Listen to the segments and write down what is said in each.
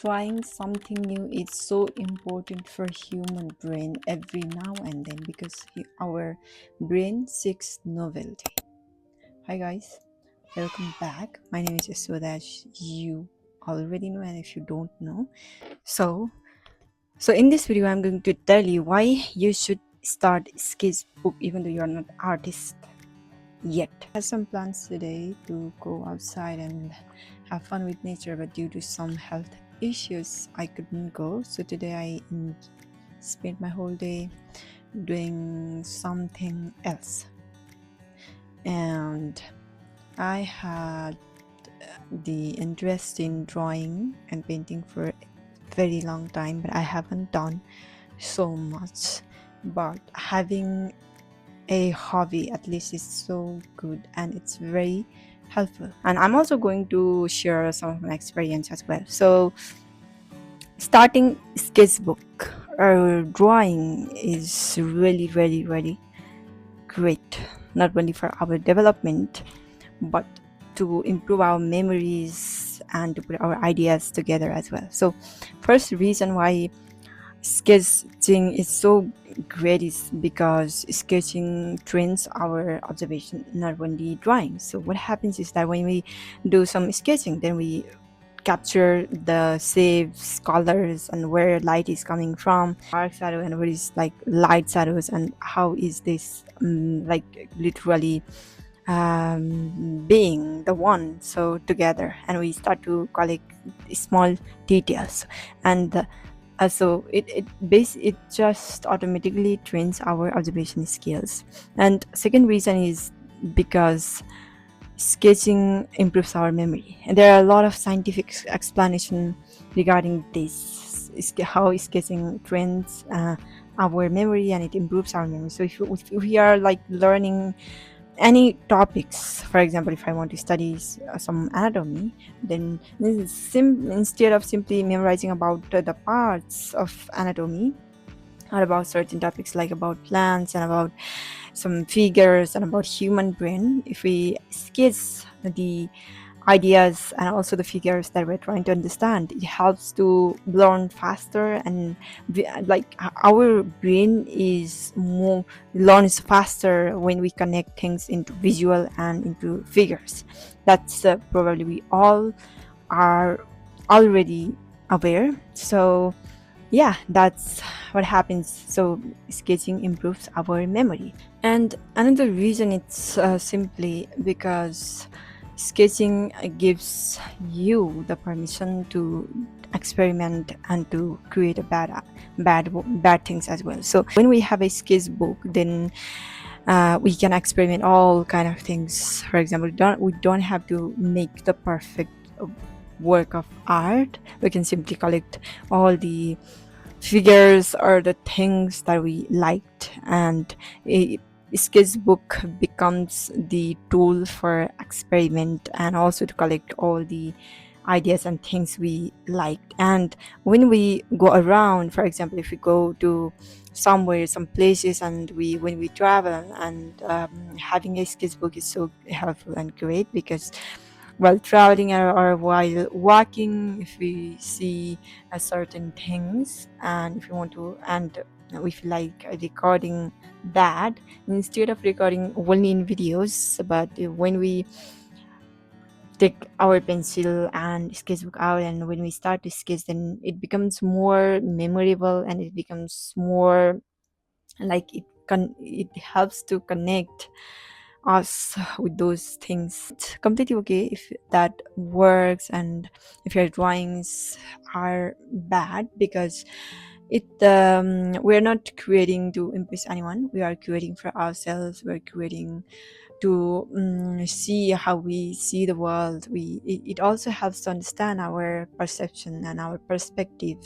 trying something new is so important for human brain every now and then because our brain seeks novelty. Hi guys, welcome back. My name is Yashoda, as you already know, and if you don't know, so in this video I'm going to tell you why you should start Sketchbook even though you're not artist yet. I had some plans today to go outside and have fun with nature, but due to some health issues I couldn't go. So today I spent my whole day doing something else, and I had the interest in drawing and painting for a very long time, but I haven't done so much. But having a hobby at least is so good, and it's very helpful, and I'm also going to share some of my experience as well. So starting Sketchbook or drawing is really great, not only for our development but to improve our memories and to put our ideas together as well. So first reason why sketching is so great is because sketching trains our observation, not only drawing. So what happens is that when we do some sketching, then we capture the shapes, colors, and where light is coming from, dark shadow, and what is like light shadows, and how is this like literally being the one so together, and we start to collect small details, and so it just automatically trains our observation skills. And second reason is because sketching improves our memory, and there are a lot of scientific explanation regarding this, how sketching trains our memory and it improves our memory. So if we are like learning any topics, for example, if I want to study some anatomy, then instead of simply memorizing about the parts of anatomy or about certain topics like about plants and about some figures and about human brain, if we sketch the ideas and also the figures that we're trying to understand, it helps to learn faster, and like our brain is more learns faster when we connect things into visual and into figures. That's probably we all are already aware. So yeah, that's what happens. So sketching improves our memory. And another reason, it's simply because sketching gives you the permission to experiment and to create a bad things as well. So when we have a sketchbook, then we can experiment all kind of things. For example, we don't have to make the perfect work of art. We can simply collect all the figures or the things that we liked, and a sketchbook becomes the tool for experiment and also to collect all the ideas and things we liked. And when we go around, for example, if we go to somewhere, some places, and when we travel, and having a sketchbook is so helpful and great, because while traveling or while walking, if we see certain things, and if we want to, and we feel like recording that, instead of recording only in videos, but when we take our pencil and sketchbook out, and when we start to sketch, then it becomes more memorable, and it becomes more like it helps to connect us with those things. It's completely okay if that works, and if your drawings are bad, because we're not creating to impress anyone. We are creating for ourselves. We're creating to see how we see the world. It also helps to understand our perception and our perspective,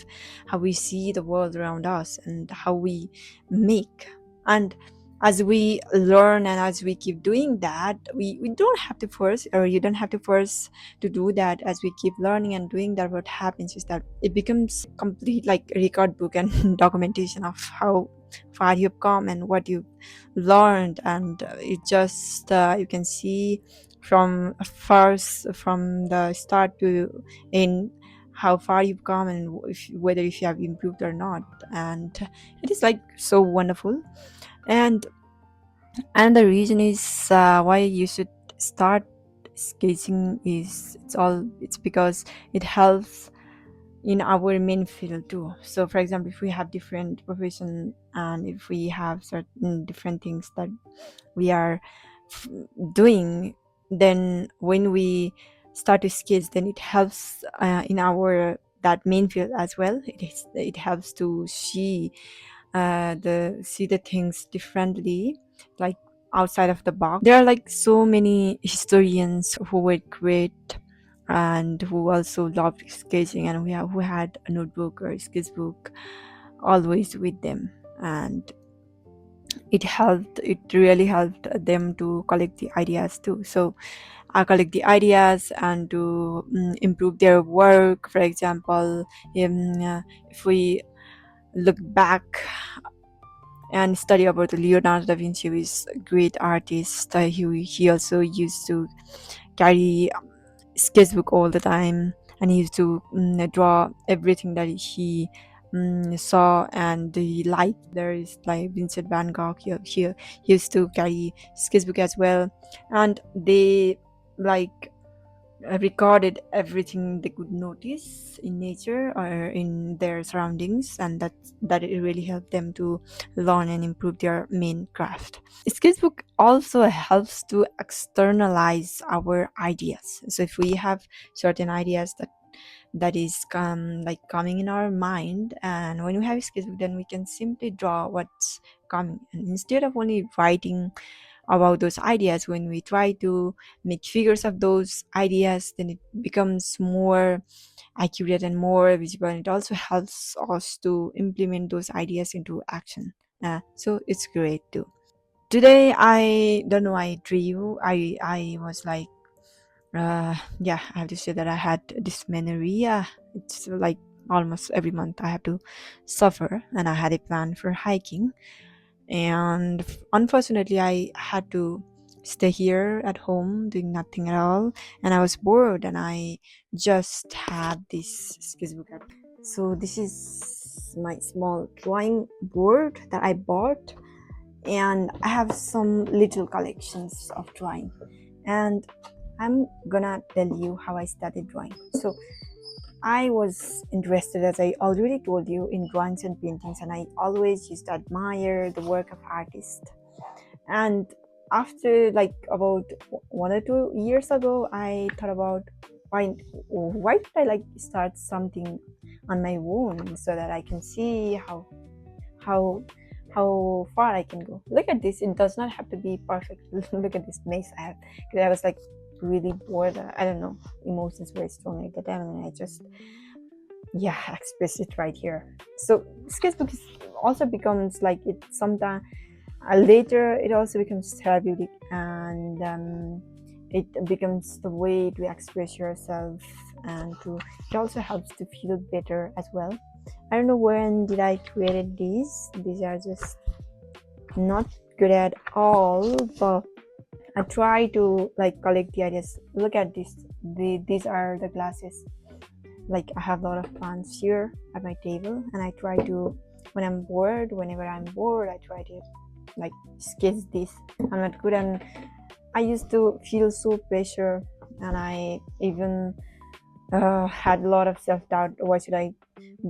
how we see the world around us, and how we make. And as we learn and as we keep doing that, we don't have to force, or you don't have to force to do that. As we keep learning and doing that, what happens is that it becomes complete like record book and documentation of how far you've come and what you've learned. And it just you can see from the start to end how far you've come and whether if you have improved or not. And it is like so wonderful. And the reason is why you should start sketching is it's because it helps in our main field too. So for example, if we have different profession and if we have certain different things that we are f- doing, then when we start to sketch, then it helps in our that main field as well. It helps to see the things differently, like outside of the box. There are like so many historians who were great and who also loved sketching, and who had a notebook or a sketchbook always with them. And it really helped them to collect the ideas too. So collect the ideas and to improve their work. For example, if we look back and study about Leonardo da Vinci, who is a great artist. He also used to carry sketchbook all the time, and he used to draw everything that he saw and he liked. There is like Vincent van Gogh. He used to carry sketchbook as well, and they like recorded everything they could notice in nature or in their surroundings, and that it really helped them to learn and improve their main craft. Sketchbook also helps to externalize our ideas. So if we have certain ideas that is like coming in our mind, and when we have a sketchbook, then we can simply draw what's coming, and instead of only writing about those ideas, when we try to make figures of those ideas, then it becomes more accurate and more visible, and it also helps us to implement those ideas into action. So it's great too. Today, I don't know, I drew, I was like yeah, I have to say that I had dysmenorrhea. It's like almost every month I have to suffer, and I had a plan for hiking, and unfortunately I had to stay here at home doing nothing at all, and I was bored, and I just had this sketchbook app. So this is my small drawing board that I bought, and I have some little collections of drawing, and I'm gonna tell you how I started drawing. So I was interested, as I already told you, in drawings and paintings, and I always used to admire the work of artists. And after like about 1 or 2 years ago, I thought about why did I like start something on my own so that I can see how how far I can go. Look at this; it does not have to be perfect. Look at this maze I have. Because I was like really bored. I don't know, emotions were strong at the time, and I just express it right here. So sketchbook also becomes like it sometimes later it also becomes therapeutic, and it becomes the way to express yourself, and to it also helps to feel better as well. I don't know when did I created these are just not good at all, but I try to like collect the ideas. Look at this. These are the glasses. Like I have a lot of plants here at my table, and I try to, whenever I'm bored, I try to like sketch this. I'm not good, and I used to feel so pressure, and I even had a lot of self-doubt. Why should I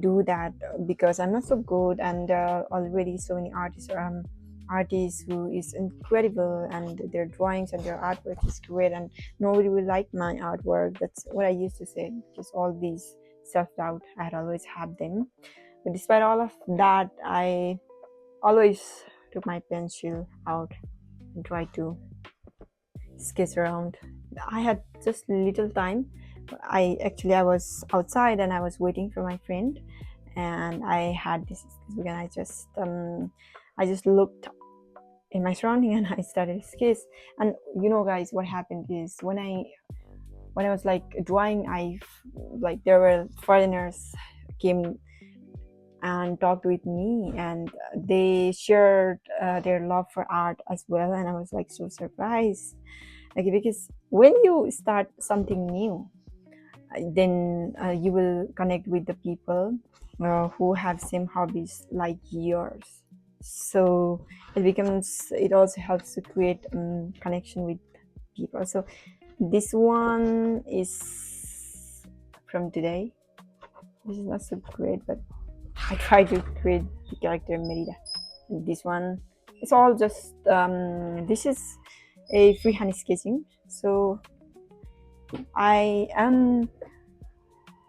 do that? Because I'm not so good, and there are already so many artists who is incredible, and their drawings and their artwork is great, and nobody will like my artwork. That's what I used to say. Just all these self-doubt, I had always had them, but despite all of that, I always took my pencil out and tried to sketch around. I had just little time. I was outside, and I was waiting for my friend, and I had this sketchbook, and I just looked in my surrounding, and I started to sketch. And guys, what happened is when I was like drawing, there were foreigners came and talked with me, and they shared their love for art as well, and I was like so surprised, like, because when you start something new, then you will connect with the people who have same hobbies like yours. So it also helps to create connection with people. So this one is from today. This is not so great, but I try to create the character Merida. And this one, it's all just this is a freehand sketching. So I am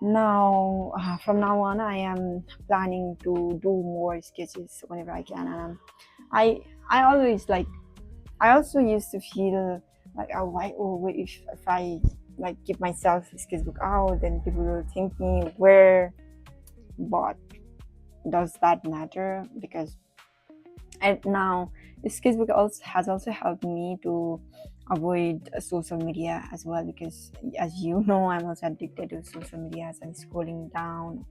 now from now on I am planning to do more sketches whenever I can. And I always like, I also used to feel like, oh, wait, if I like give myself a sketchbook out, then people will think me where. But does that matter? Because and now sketchbook also helped me to avoid social media as well, because as you know, I'm also addicted to social media as I'm scrolling down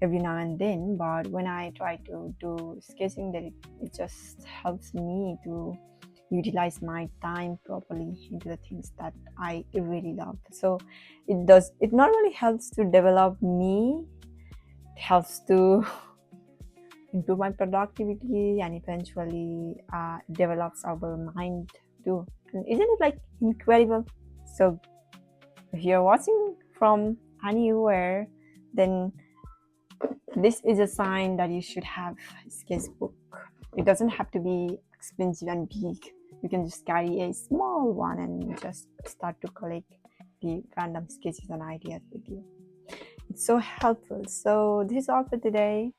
every now and then. But when I try to do sketching, that it just helps me to utilize my time properly into the things that I really love. So it not only helps to develop me, it helps to improve my productivity, and eventually develops our mind too. And isn't it like incredible? So if you're watching from anywhere, then this is a sign that you should have a sketchbook. It doesn't have to be expensive and big. You can just carry a small one and just start to collect the random sketches and ideas with you. It's so helpful. So this is all for today.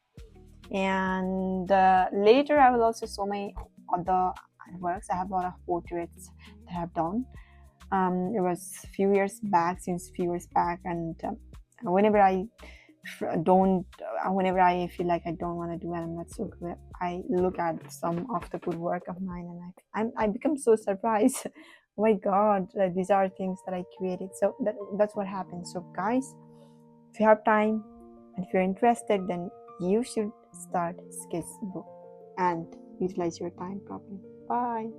And later I will also show my other works. I have a lot of portraits that I've done. It was since few years back, and whenever I feel like I don't want to do it, I'm not so good, I look at some of the good work of mine, and I become so surprised. Oh my God, these are things that I created. So that's what happens. So guys, if you have time and if you're interested, then you should start Sketchbook and utilize your time properly. Bye.